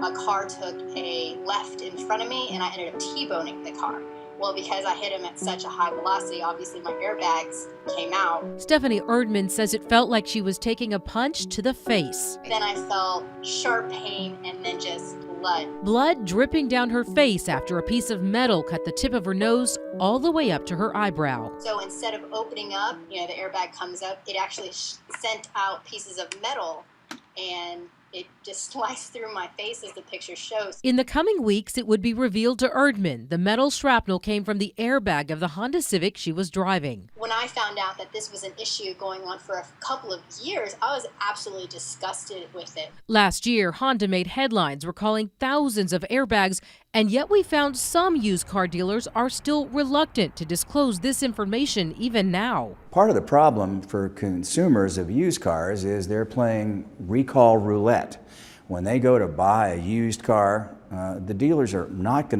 a car took a left in front of me and I ended up T-boning the car. Well, because I hit him at such a high velocity, obviously my airbags came out. Stephanie Erdman says it felt like she was taking a punch to the face. Then I felt sharp pain and then just blood. Blood dripping down her face after a piece of metal cut the tip of her nose all the way up to her eyebrow. So instead of opening up, the airbag comes up, it actually sent out pieces of metal and it just sliced through my face, as the picture shows. In the coming weeks, it would be revealed to Erdman the metal shrapnel came from the airbag of the Honda Civic she was driving. When I found out that this was an issue going on for a couple of years, I was absolutely disgusted with it. Last year, Honda made headlines recalling thousands of airbags, and yet we found some used car dealers are still reluctant to disclose this information even now. Part of the problem for consumers of used cars is they're playing recall roulette. When they go to buy a used car, the dealers are not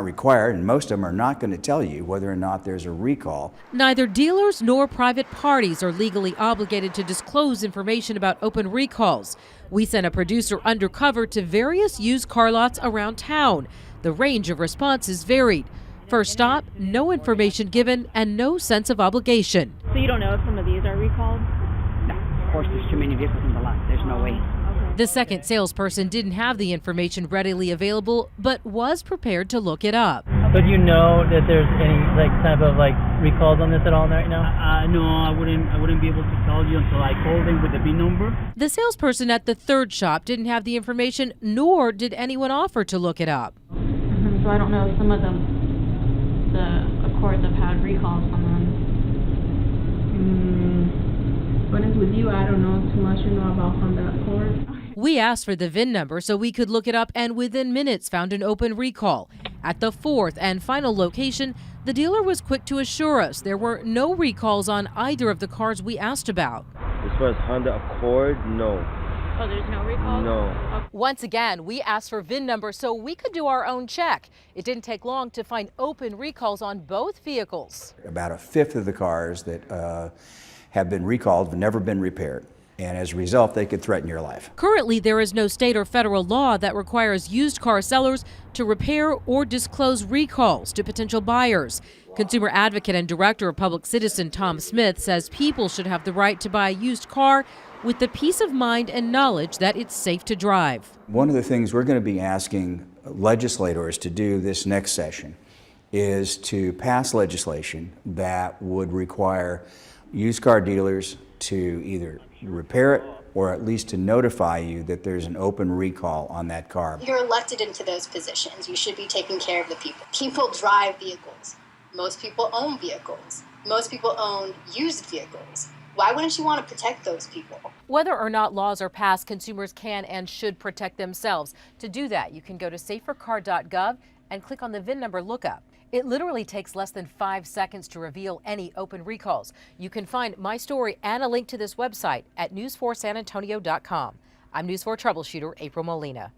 required, and most of them are not going to tell you whether or not there's a recall. Neither dealers nor private parties are legally obligated to disclose information about open recalls. We sent a producer undercover to various used car lots around town. The range of responses varied. First stop, no information given and no sense of obligation. So you don't know if some of these are recalled? No, of course there's too many vehicles in the lot. There's no way. The second salesperson didn't have the information readily available, but was prepared to look it up. But you know that there's any type of recalls on this at all right now? No, I wouldn't be able to tell you until I call them with the VIN number. The salesperson at the third shop didn't have the information, nor did anyone offer to look it up. So I don't know if some of the Accords have had recalls on them. But it's with you, I don't know too much about Honda Accord. We asked for the VIN number so we could look it up, and within minutes found an open recall. At the fourth and final location, the dealer was quick to assure us there were no recalls on either of the cars we asked about. As far as Honda Accord, no. Oh, there's no recalls? No. Once again, we asked for VIN number so we could do our own check. It didn't take long to find open recalls on both vehicles. About a fifth of the cars that have been recalled have never been repaired. And as a result, they could threaten your life. Currently, there is no state or federal law that requires used car sellers to repair or disclose recalls to potential buyers. Consumer advocate and director of Public Citizen Tom Smith says people should have the right to buy a used car with the peace of mind and knowledge that it's safe to drive. One of the things we're going to be asking legislators to do this next session is to pass legislation that would require used car dealers to either repair it or at least to notify you that there's an open recall on that car. You're elected into those positions. You should be taking care of the people. People drive vehicles. Most people own vehicles. Most people own used vehicles. Why wouldn't you want to protect those people? Whether or not laws are passed, consumers can and should protect themselves. To do that, you can go to safercar.gov and click on the VIN number lookup. It literally takes less than 5 seconds to reveal any open recalls. You can find my story and a link to this website at news4sanantonio.com. I'm News 4 troubleshooter April Molina.